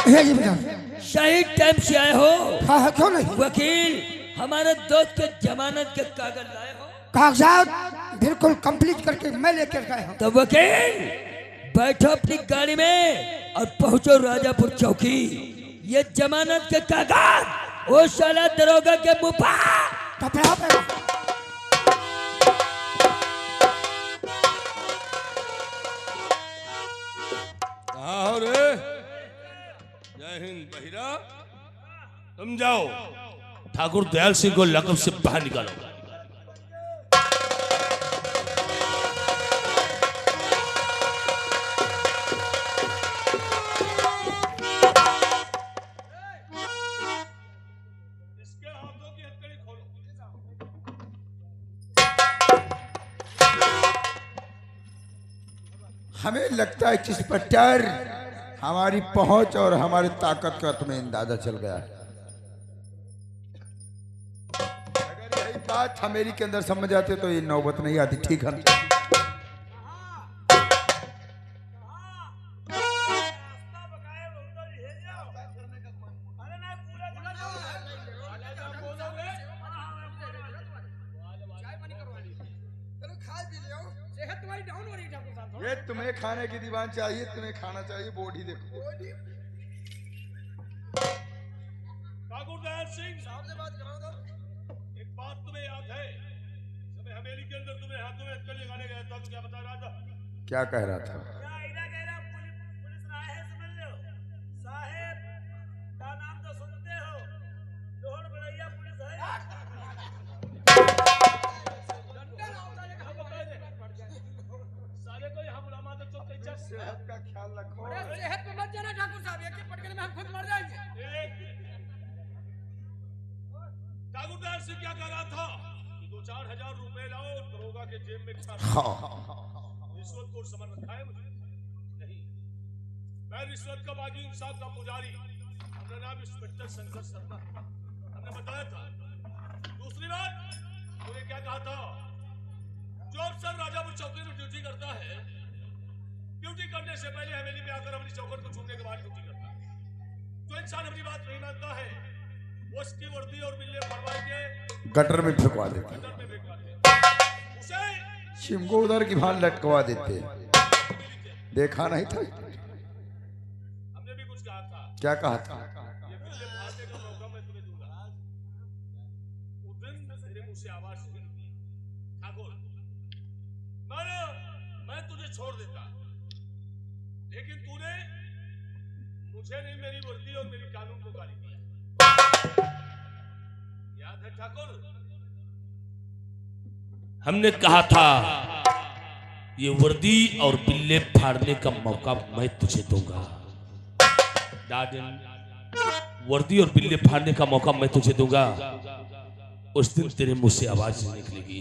ये जी बता, सही टाइम से आए हो। हाँ क्यों नहीं? वकील हमारे दोस्त के जमानत के कागज लाए हो? कागजात बिल्कुल कंप्लीट करके मैं लेकर गया हूँ। तो वकील बैठो अपनी गाड़ी में और पहुंचो राजापुर चौकी। ये जमानत के कागज वो साला दरोगा के मुंह पर कपड़ा पे कहाँ हो रे? जय हिंद बहिरा। तुम जाओ ठाकुर दयाल सिंह को लकब से बाहर निकालो। इसके हाथों की हथकड़ी खोलो। हमें लगता है कि इस पर डर हमारी पहुंच और हमारी ताकत का तुम्हें अंदाजा चल गया है। अगर यही बात हमेरी के अंदर समझ आते तो ये नौबत नहीं आती। ठीक है ना? ये तुम्हें खाने की दीवान चाहिए, तुम्हें खाना चाहिए, बॉडी देखो। ठाकुर दयाल सिंह साहब से बात कराओ तो। एक बात तुम्हें याद है, जब हवेली के अंदर तुम्हें हाथों में हथकड़ी लगाने गया था तो क्या बता रहा था? क्या कह रहा था? पुलिस आए है, समझ लो साहेब का नाम तो सुनते हो, लोहड़ बड़ैया पुलिस है। साले को यहाँ बुला मार दो, चुप कर जा। सेहत का ख्याल रखो। सेहत पे मत जाना ठाकुर साहब, एक एक पटकने में हम खुद मर जाएंगे। ठाकुर दयाल सिंह क्या कह रहा था कि 2-4 हजार रुपए लाओ, दरोगा के जेब में रिश्वत को समझ रखा है मुझे? नहीं, मैं रिश्वत का बागी इंसाफ का पुजारी, अपना नाम इंस्पेक्टर शंकर शर्मा, हमने बताया था। दूसरी बात, तूने क्या कहा था? जो अफसर राजापुर चौकी में ड्यूटी करता है, ड्यूटी करने से पहले हवेली में आकर अपनी चौखट को छूने के बाद ड्यूटी करता है। जो इंसान अपनी बात नहीं मानता है वो उसकी वर्दी और बिल्ले फरवाई के गटर में फेंकवा देते, गटर में फेंकवा देते, उसे शिमगोदर की भान लटकवा देते। देखा नहीं था? हमने भी कुछ कहा था। क्या कहा था? ये बिल्ले फाड़ने का मौका मैं तुम्हें दूंगा। उस दिन मेरे मुंह से आवाज नहीं निकली। ठाकुर, मैं तुझे छोड़ देता, लेकिन तूने मुझे नहीं, मेरी वर्दी और मेरी कानून को गाली दिया। याद है ठाकुर? हमने कहा था ये वर्दी और बिल्ले फाड़ने का मौका मैं तुझे दूंगा। वर्दी और बिल्ले फाड़ने का मौका मैं तुझे दूंगा। उस दिन तेरे मुंह से आवाज नहीं निकलेगी।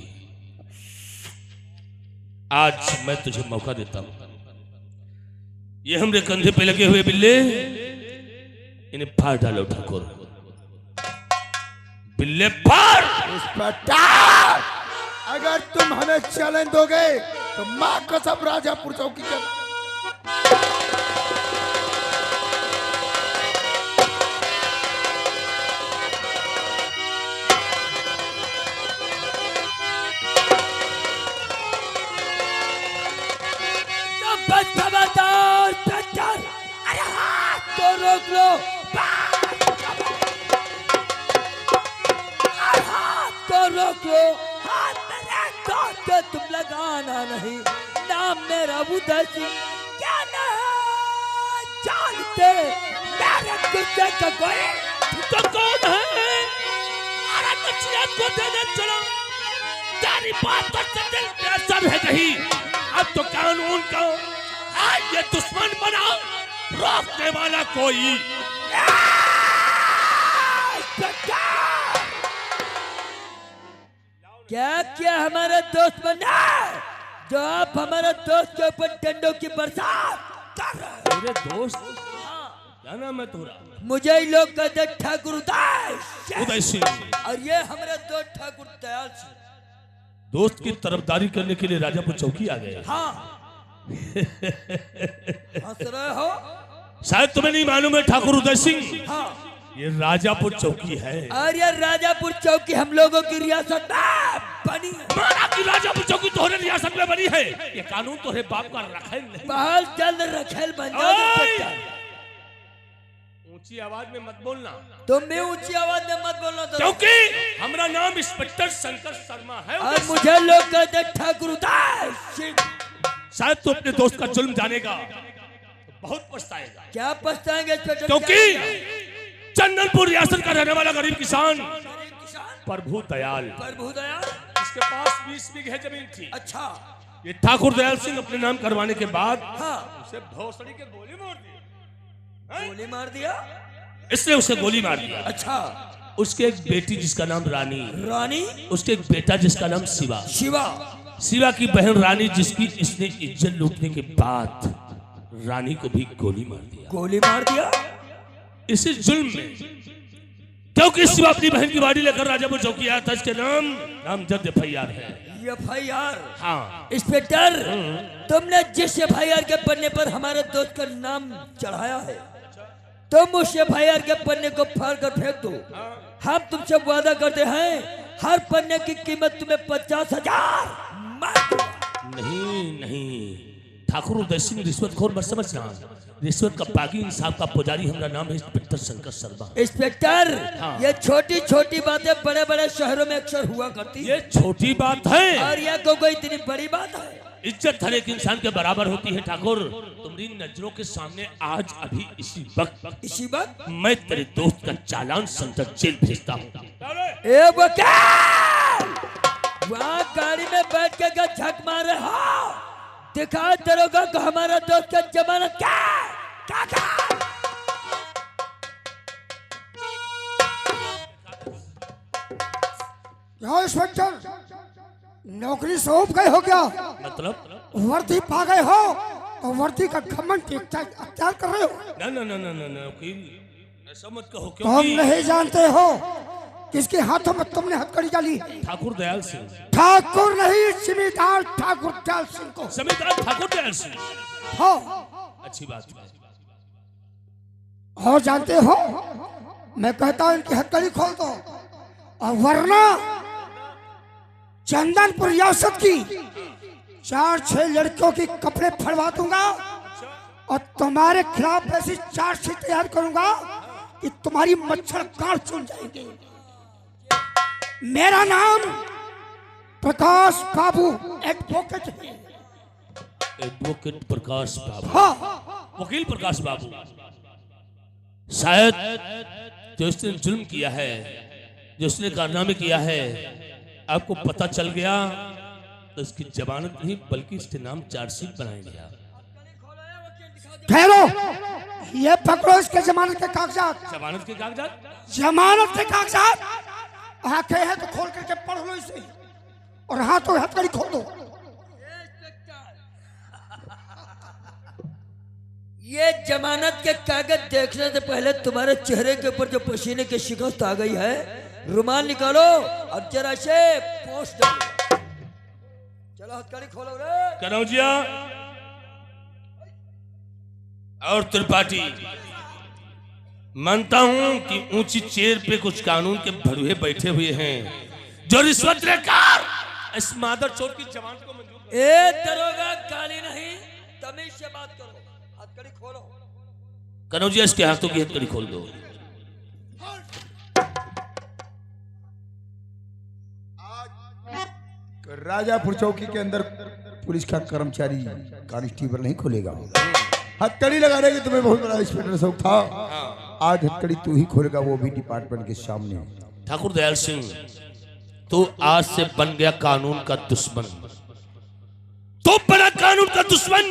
आज मैं तुझे मौका देता हूं। ये हमरे कंधे पे लगे हुए बिल्ले, इन्हें फाड़ डालो ठाकुर। बिल्ले फाड़। इंस्पेक्टर, अगर तुम हमें चैलेंज दोगे तो मां कसम राजापुर चौकी के अरे हाथ तो रोक लो, हाथ तो रोक लो। हाथ मेरे दोस्त तुम लगाना नहीं। नाम मेरा उदय सिंह, क्या ना जानते मेरे गुस्से का कोई तो कौन है? अरे नचनियत को देने चलो, तेरी बात तो दिल में असर है नहीं। अब तो कानून को आज ये दुश्मन बना, रोकने वाला कोई। क्या क्या हमारा दोस्त बना जो आप हमारा दोस्त के ऊपर डंडों की बरसात कर रहे हो? मेरे दोस्त? क्या नाम है तुम्हारा? मुझे ही लोग कहते ठाकुर उदय सिंह। और ये हमारे दोस्त ठाकुर दयाल सिंह। दोस्त की तरफदारी करने के लिए राजापुर चौकी आ गए। हाँ हंस रहे हो? शायद तुम्हें नहीं मालूम है ठाकुर उदय सिंह, हाँ। ये राजापुर चौकी है। और ये राजापुर चौकी हम लोगों की रियासत में बनी है। माना कि राजापुर चौकी तोहरे रियासत में बनी है, ये कानून तोहरे बाप का रखेल नहीं। बहुत जल्द रखेल बन जाओगे। ऊंची आवाज में मत बोलना। तुम भी ऊंची आवाज में मत बोलना, क्योंकि हमारा नाम इंस्पेक्टर शंकर शर्मा है और मुझे लोग कहते ठाकुर उदय सिंह। शायद तू अपने दोस्त का जुल्म जानेगा तो बहुत पछताएगा। क्या पछताएंगे इंस्पेक्टर? क्योंकि चंदनपुर रियासत का रहने वाला गरीब किसान प्रभु दयाल, इसके पास 20 बीघे जमीन थी। अच्छा। ये ठाकुर दयाल सिंह अपने नाम करवाने के बाद हाँ। उसे भोसड़ी के गोली मार दी। गोली मार दिया? इसने उसे गोली मार दिया। अच्छा। उसके एक बेटी जिसका नाम रानी, रानी, उसके एक बेटा जिसका नाम शिवा, शिवा, शिवा की बहन रानी जिसकी इसने इज्जत लूटने के बाद रानी को भी गोली मार दिया। गोली मार दिया इसी जुल्म में, क्योंकि शिवा अपनी बहन की बाड़ी लेकर राजापुर चौकी आया था। इसके नाम जद FIR है। FIR? हाँ। इंस्पेक्टर, तुमने जिस FIR के पन्ने पर हमारे दोस्त का नाम चढ़ाया है, तुम उस FIR के पन्ने को फाड़ कर फेंक दो। हम तुमसे वादा करते हैं हर पन्ने की कीमत तुम्हें 50,000 नहीं ठाकुर उदय सिंह रिश्वतखोर मत समझना। रिश्वत का बागी इंसाफ का पुजारी हमारा नाम है इंस्पेक्टर शंकर शर्मा। इंस्पेक्टर, हाँ। ये छोटी छोटी बातें बड़े बड़े शहरों में अक्सर हुआ करती है। ये छोटी बात है और यह कोई इतनी बड़ी बात है? इज्जत हर एक इंसान के बराबर होती है ठाकुर। तुम्हारी नजरों के सामने आज अभी इसी वक्त मैं तेरे दोस्त का चालान सेंटर जेल भेजता हूँ। ए वकील, वहाँ गाड़ी में बैठ के झक मार रहे हो, दिखा दरोगा को हमारा दोस्त का जमानत क्या? इंस्पेक्टर, नौकरी से ऊब गए हो क्या? मतलब वर्दी पा गए हो और वर्दी का घमंड अख्तियार कर रहे हो? ना वकील, ऐसा मत कहो। तुम नहीं जानते हो किसके हाथों में तुमने हथकड़ी डाली? ठाकुर दयाल सिंह। ठाकुर नहीं, जमींदार ठाकुर दयाल सिंह को। जमींदार ठाकुर दयाल सिंह? हाँ। अच्छी बात है। और जानते हो, मैं कहता हूं इनकी हथकड़ी खोल दो, और वरना चंदनपुर रियासत की 4-6 लड़कियों के कपड़े फड़वा दूंगा और तुम्हारे खिलाफ ऐसी चार्जशीट तैयार करूंगा कि तुम्हारी मच्छर काट सुन जाएंगे। मेरा नाम प्रकाश बाबू एडवोकेट है। एडवोकेट प्रकाश बाबू? हाँ। वकील प्रकाश बाबू, शायद जो इसने जुल्म किया है, जो इसने कारनामे किया है, आपको पता चल गया तो इसकी जमानत नहीं बल्कि इसके नाम चार्जशीट बनाया गया। ठहरो, ये पकड़ो इसके जमानत के कागजात। जमानत के कागजात? जमानत के कागजात। आंखें हैं तो खोल करके पढ़ लो इसे, और हाथों हथकड़ी खोल दो। ये जमानत के कागज देखने से पहले तुम्हारे चेहरे के ऊपर जो पसीने की शिकस्त आ गई है, रुमाल निकालो और जरा से पोंछ दो। चलो हथकड़ी खोलो रे। कनौजिया और त्रिपाठी, मानता हूं कि ऊंची चेयर पे कुछ कानून के भड़ुए बैठे हुए हैं जो रिश्वत लेकर इस मादर चोर की जमानत को मंजूर। ए दरोगा, गाली नहीं, तमीज से बात करो। हथकड़ी खोलो। कनौजिया, इसके हाथों की हथकड़ी खोल दो। राजापुर चौकी के अंदर पुलिस का कर्मचारी कांस्टेबल नहीं खोलेगा। हथकड़ी लगाने की तुम्हें बहुत बड़ा इंस्पेक्टर शौक था, आज हथकड़ी तू ही खोलेगा, वो भी डिपार्टमेंट के सामने। ठाकुर दयाल सिंह, तो आज से बन गया कानून का दुश्मन। तो बना कानून का दुश्मन।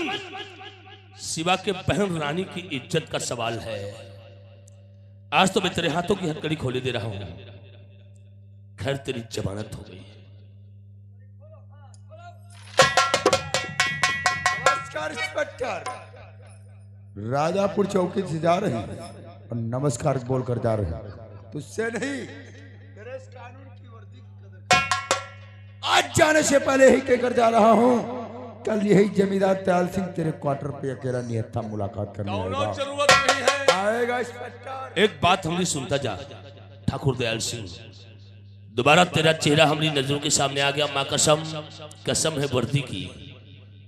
शिवा के बहन रानी की इज्जत का सवाल है। आज तो मैं तेरे हाथों की हथकड़ी खोले दे रहा हूं। खैर, तेरी जमानत हो गई। नमस्कार इंस्पेक्टर। राजापुर चौकी से जा रहे हैं और नमस्कार बोलकर जा रहे हैं, तुझसे नहीं, तेरे इस कानून की वर्दी की कदर। आज जाने से पहले ही कहकर जा रहा हूँ, कल यही जमींदार दयाल सिंह तेरे क्वार्टर पे अकेला निहत्था मुलाकात करने आएगा। जरूरत पाएगा इंस्पेक्टर। एक बात हमारी सुनता जा ठाकुर दयाल सिंह, दोबारा तेरा चेहरा हमारी नजरों के सामने आ गया, माँ कसम, कसम है वर्दी की,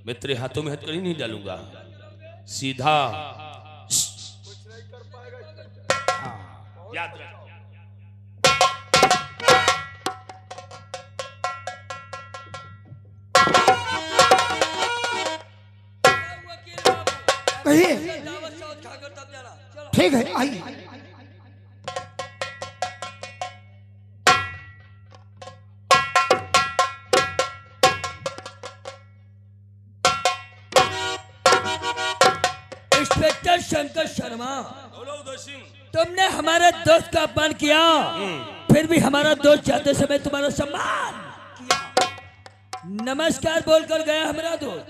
मैं तेरे हाथों में हथकड़ी नहीं डालूंगा, सीधा याद रख। कहिए। ठीक है, आइए। इंस्पेक्टर शंकर शर्मा, बोलो उदय सिंह। तुमने हमारे दोस्त का अपमान किया, फिर भी हमारा दोस्त जाते समय तुम्हारा सम्मान किया। नमस्कार बोलकर गया हमारा दोस्त,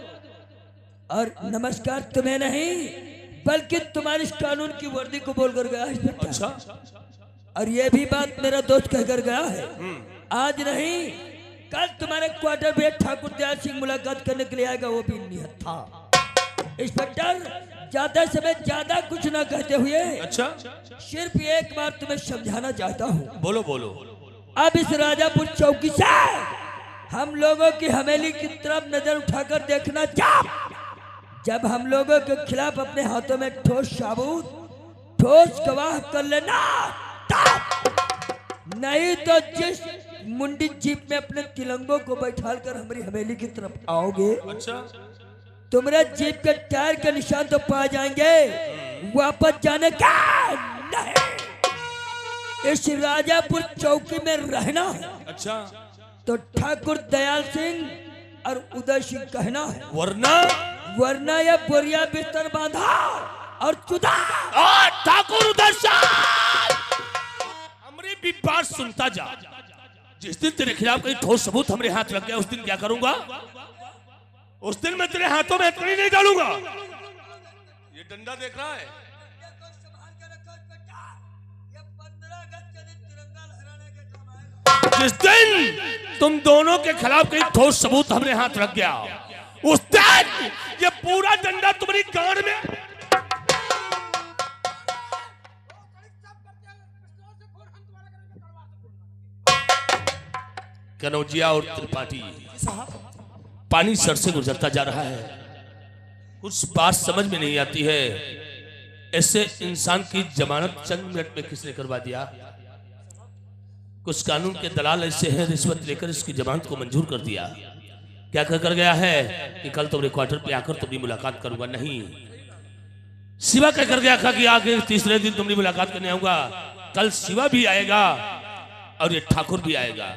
और नमस्कार तुम्हें नहीं बल्कि तुम्हारी इस कानून की वर्दी को बोलकर गया इंस्पेक्टर। अच्छा, और ये भी बात मेरा दोस्त कहकर गया है, आज नहीं कल तुम्हारे क्वार्टर में ठाकुर दयाल सिंह मुलाकात करने के लिए आएगा, वो भी निहत्था। इंस्पेक्टर, जाते समय ज्यादा कुछ ना कहते हुए अच्छा, सिर्फ एक बार तुम्हें समझाना चाहता हूँ। बोलो बोलो। अब इस राजापुर चौकी से हम लोगों की हवेली की तरफ नजर उठाकर देखना, जब हम लोगों के खिलाफ अपने हाथों में ठोस सबूत, ठोस गवाह कर लेना, नहीं तो जिस मुंडी जीप में अपने तिलंगों को बैठाकर हमारी हवेली की तरफ आओगे, अच्छा, तुम्हारे जीप के टायर के निशान तो पा जाएंगे, वापस जाने का नहीं। इस राजापुर चौकी में रहना है अच्छा, तो ठाकुर दयाल सिंह और उदय सिंह कहना है, वरना यह बोरिया बिस्तर बांधा और चुदा। ठाकुर उदय सिंह, हमारी भी बात सुनता जा। जिस दिन तेरे खिलाफ कोई ठोस सबूत हमारे हाथ लग गया, उस दिन क्या करूंगा? उस दिन मैं तेरे हाथों में हथकड़ी नहीं डालूंगा। ये डंडा देख रहा है? जिस दिन तुम दोनों के खिलाफ कोई ठोस सबूत हमारे हाथ लग गया, उस दिन ये पूरा डंडा तुम्हारी गांड में। कनौजिया और त्रिपाठी, पानी सर से गुजरता जा रहा है, कुछ बात समझ में नहीं आती है। ऐसे इंसान की जमानत चंद मिनट में किसने करवा दिया? कुछ कानून के दलाल ऐसे हैं, रिश्वत लेकर इसकी जमानत को मंजूर कर दिया। क्या कर गया है कि कल तुम्हारे क्वार्टर पे आकर तुम्हारी मुलाकात करूंगा? नहीं, शिवा क्या कर गया था कि आगे तीसरे दिन तुम्हारी मुलाकात करने आऊंगा। कल शिवा भी आएगा और ये ठाकुर भी आएगा,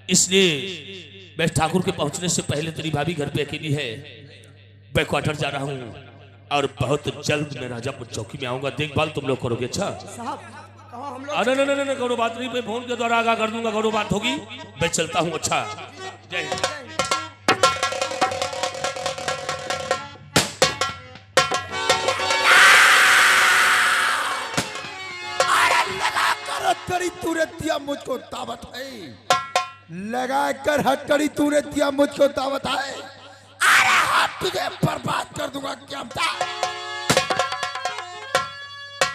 इसलिए मैं ठाकुर के पहुंचने से पहले तेरी भाभी घर पे अकेली है, मैं क्वार्टर जा रहा हूँ और बहुत जल्द मैं राजापुर चौकी में आऊंगा। देखभाल तुम लोग करोगे? अच्छा, अरे नहीं, करो बात नहीं, मैं फोन के द्वारा आगाह कर दूंगा, करो बात होगी, मैं चलता हूँ। अच्छा, जय हिंद। हथकड़ी तूने दिया मुझको दावत है, लगा कर हथकड़ी तूने दिया मुझको दावत है। अरे हम तुझे बर्बाद कर दूंगा। क्या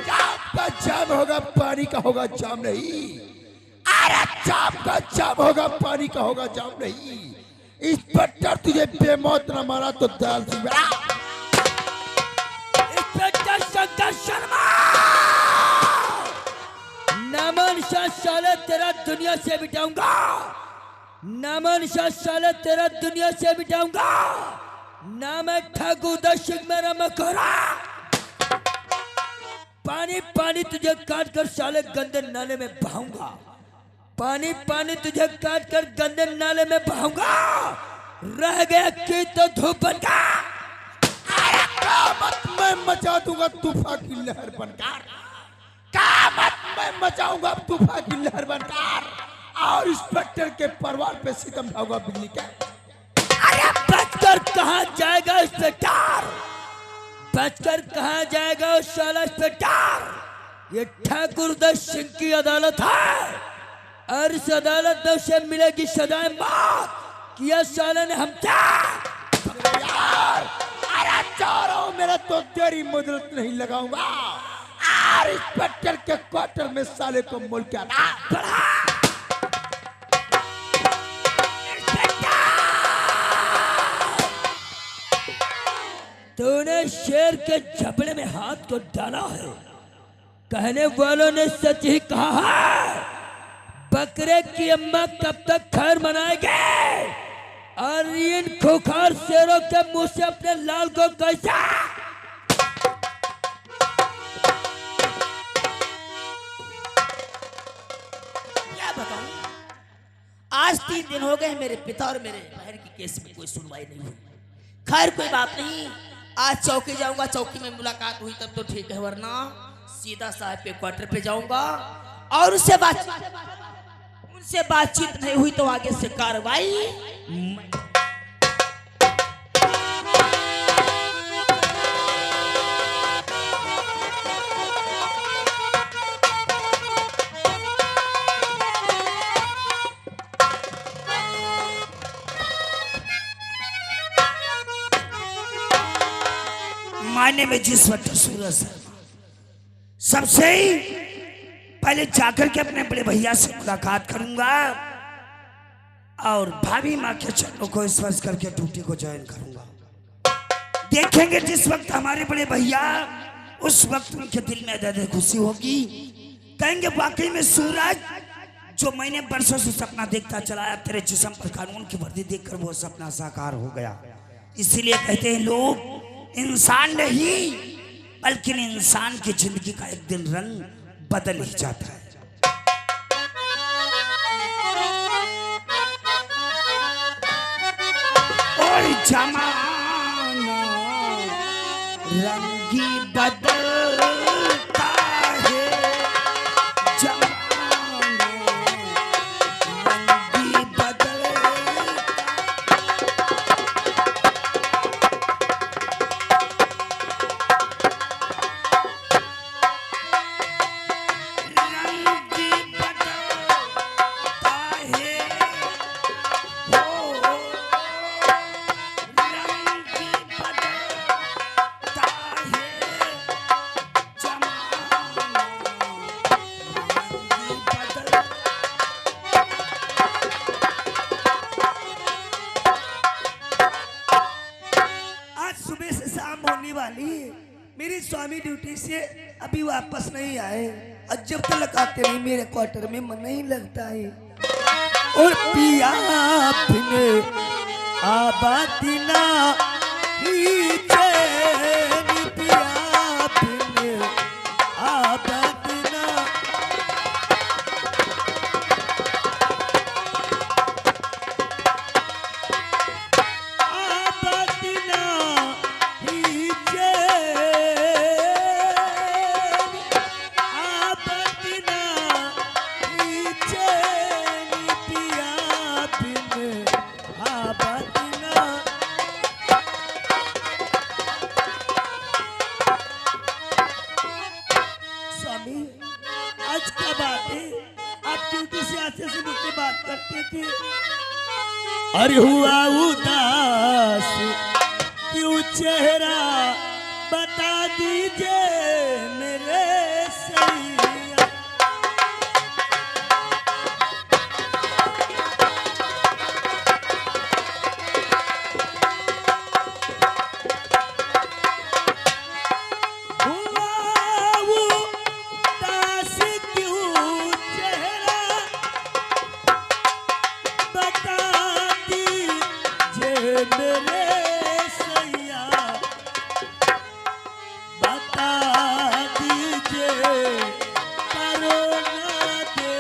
जाम का जाम होगा, पानी का होगा जाम नहीं। अरे जाम का जाम होगा, पानी का होगा जाम नहीं। इंस्पेक्टर तुझे बेमौत न मारा तो दयाल सिंह मेरा। इंस्पेक्टर शंकर शर्मा, नामोनिशान साले तेरा दुनिया से मिटाऊंगा, नामोनिशान साले तेरा दुनिया से मिटाऊंगा। नाम है ठाकुर उदय सिंह मेरा मकोरा। पानी पानी तुझे काट कर साले गंदे नाले में बहाऊंगा, पानी पानी तुझे काट कर गंदे नाले में बहाऊंगा। रह गया कि तो धूप बनका, कामत मैं मचा दूंगा तूफान की लहर बनकर। कामत मैं मचाऊंगा तूफान की लहर बनकर, और इंस्पेक्टर के परिवार पे सितम ढाऊंगा बिजली का। अरे बचकर कहाँ जाएगा इंस्पेक्टर, बचकर कहाँ जाएगा उस साला इंस्पेक्टर। ये ठाकुर उदय सिंह की अदालत है और इस अदालत में उसे मिलेगी सजाए मौत। किया साले ने हमसे यार, अरे चारों मेरा तो तेरी मुद्दत नहीं लगाऊंगा। मार इंस्पेक्टर के क्वार्टर में साले को मोल क्या तूने शेर के जबड़े में हाथ को डाला है। कहने वालों ने सच ही कहा है। बकरे की अम्मा कब तक खैर मनाएंगे और इन खुखार शेरों के मुंह से अपने लाल को कैसा? क्या बताऊं, आज 3 दिन हो गए मेरे पिता और मेरे बहन की केस में कोई सुनवाई नहीं हुई। खैर कोई बात नहीं, आज चौकी जाऊंगा, चौकी में मुलाकात हुई तब तो ठीक है, वरना सीधा साहब के क्वार्टर पे जाऊंगा और उनसे बातचीत नहीं हुई तो आगे से कार्रवाई। मायने में जिस वक्त सूरज सबसे पहले जाकर के अपने बड़े भैया से मुलाकात करूंगा और भाभी माँ के चरणों को स्पर्श करके ड्यूटी को ज्वाइन करूंगा। देखेंगे जिस वक्त हमारे बड़े भैया, उस वक्त उनके दिल में दर्द खुशी होगी। कहेंगे वाकई में सूरज, जो मैंने बरसों से सपना देखता चलाया, तेरे जिस्म पर कानून की वर्दी देखकर वो सपना साकार हो गया। इसीलिए कहते हैं लोग इंसान नहीं बल्कि इंसान की जिंदगी का एक दिन रंग बदल ही जाता है। और जमाना रंगी बदलता है, जमाना रंगी बदलता मेरी स्वामी ड्यूटी से अभी वापस नहीं आए और जब तक आते नहीं मेरे क्वार्टर में मन नहीं लगता है। और पिया अपने आबादी ना ही चैन, पिया अपने आबादी ना आबादी ना ही अरे हुआ उदास क्यों चेहरा बता दीजिए मेरे सैया। हुआ उदास क्यों चेहरा बता मेरे सैया, बता दीजिए करोना दे,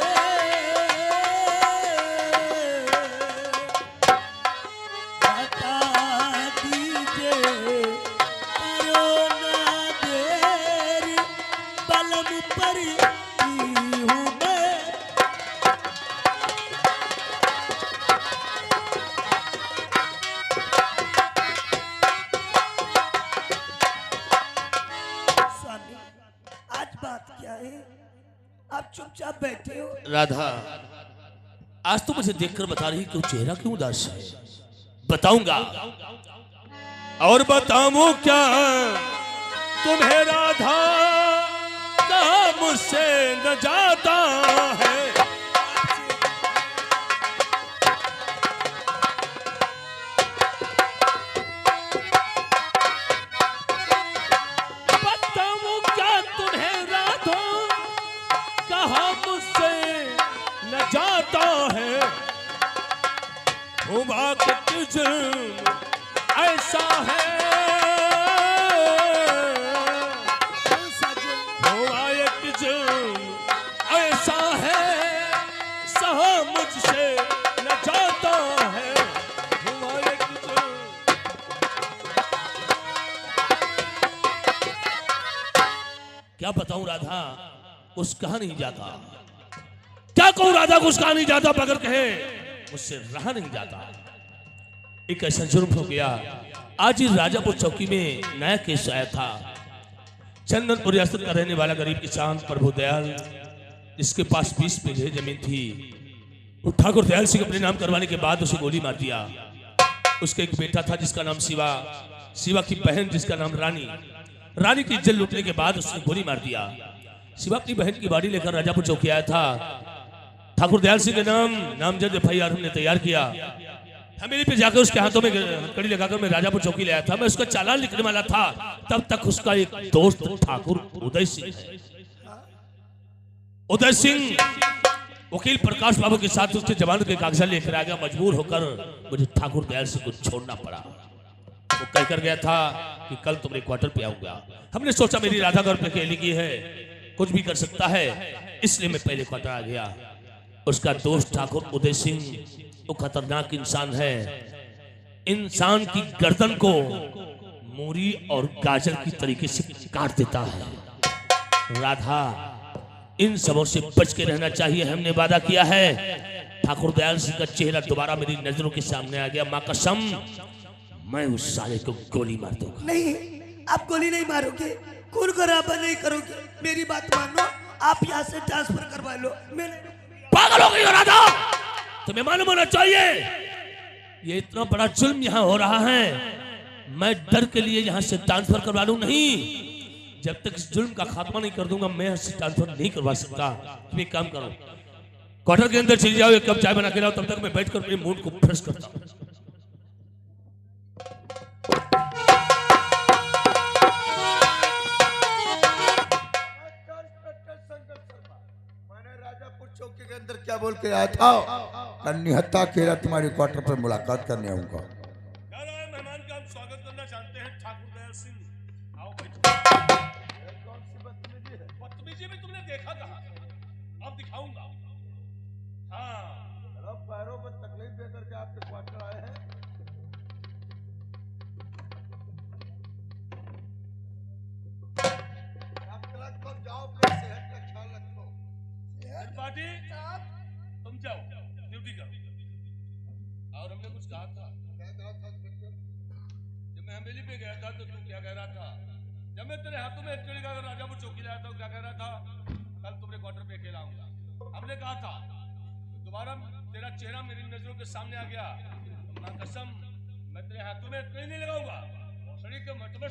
बता दीजिए करोना देरी बलम पर हूँ मैं। आप चुपचाप बैठे हो। राधा, आज तो मुझे देखकर बता रही क्यों चेहरा क्यों उदास है? बताऊंगा और बताऊं क्या तुम्हें राधा, मुझसे न जाता है। बताऊं क्या तुम्हें राधा, कहा मुझसे न जाता है। हुआ कि तुझ ऐसा है, हुआ एक जुर्म ऐसा है, सहा मुझसे न जाता है। हुआ एक जुर्म। क्या बताऊं राधा, कुछ कहा नहीं जाता। क्या कहूं राधा, कुछ कहा नहीं जाता। बगैर कहे मुझसे रहा नहीं जाता। एक ऐसा जुर्म हो गया। आज ही राजापुर चौकी में नया केस आया था। चंदनपुर रियासत का रहने वाला गरीब किसान प्रभु दयाल, जिसके पास 20 बीघे जमीन थी, वो ठाकुर दयाल सिंह अपने नाम करवाने के बाद उसे गोली मार दिया। उसका एक बेटा था जिसका नाम शिवा, शिवा की बहन जिसका नाम रानी, रानी की इज्जत लूटने के बाद उसने गोली मार दिया। शिवा अपनी बहन की बाड़ी लेकर राजापुर चौकी आया था। ठाकुर दयाल सिंह के नाम नामजद FIR हमने तैयार किया। हमेली पे जाकर उसके हाथों में कड़ी लगाकर मैं राजापुर चौकी ले आया था। मैं उसका चालान लिखने वाला था, तब तक उसका एक दोस्त ठाकुर उदय सिंह, उदय सिंह वकील प्रकाश बाबू के साथ उसके जमानत के कागजात लेकर आ गया। मजबूर होकर मुझे ठाकुर दयाल सिंह को छोड़ना पड़ा। वो कहकर गया था कि कल तुम्हारे क्वार्टर पे आऊंगा। हमने सोचा मेरी राधा घर पे अकेली की है, कुछ भी कर सकता है, इसलिए मैं पहले क्वार्टर आ गया। उसका दोस्त ठाकुर उदय सिंह वो खतरनाक इंसान है। इंसान की गर्दन को मूरी और गाजर की तरीके से काट देता है। राधा, इन सबों से बच के रहना चाहिए, हमने वादा किया है। ठाकुर दयाल सिंह का चेहरा दोबारा मेरी नजरों के सामने आ गया। मां कसम, मैं उस साले को गोली मार दूंगा। नहीं, आप गोली नहीं मारोगे, खून खराबा नहीं करोगे। मेरी बात मानो, आप यहाँ से ट्रांसफर करवा लो। मैं पागल हो गई हो राधा, तुम्हें मालूम होना चाहिए ये इतना बड़ा जुल्म यहाँ हो रहा है। मैं डर के लिए यहाँ से ट्रांसफर करवा लूं नहीं। जब तक इस जुल्म का खात्मा नहीं कर दूंगा, मैं यहाँ से ट्रांसफर नहीं करवा सकता। तुम एक काम करो, क्वार्टर के अंदर चली जाओ, एक कप चाय बना के लाओ, तब तक मैं बैठकर अपने मूड को फ्रेश करता हूँ। चौकी के अंदर क्या बोल के आया था? निहत्था केरा तुम्हारे क्वार्टर पर मुलाकात करने आऊंगा। कह रहा है मेहमान का हम स्वागत करना चाहते हैं ठाकुर दयाल सिंह। आओ भाई। कौन सी बदतमीजी है? बदतमीजी में तुमने देखा कहा? अब दिखाऊंगा। हाँ, पैरों पर तकलीफ देकर के आपके क्वार्टर आए हैं। जाओ, अपनी सेहत का ख्याल रखो। पार्टी तुम जाओ, ड्यूटी करो। और हमने कुछ कहा था? जब मैं हवेली पे गया था तो तू क्या कह रहा था? जब मैं तेरे हाथों में एकड़ी का राजापुर चौकी लाया था, क्या कह रहा था? कल तुम्हारे क्वार्टर पे अकेला आऊंगा। हमने कहा था, दोबारा तेरा चेहरा मेरी नजरों के सामने आ गया, मां कसम मैं तेरे हाथों में एकड़ी नहीं लगाऊंगा। भोसड़ी के मत में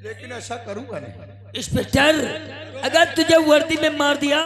लेकिन ऐसा करूंगा नहीं। इंस्पेक्टर, अगर तुझे वर्दी में मार दिया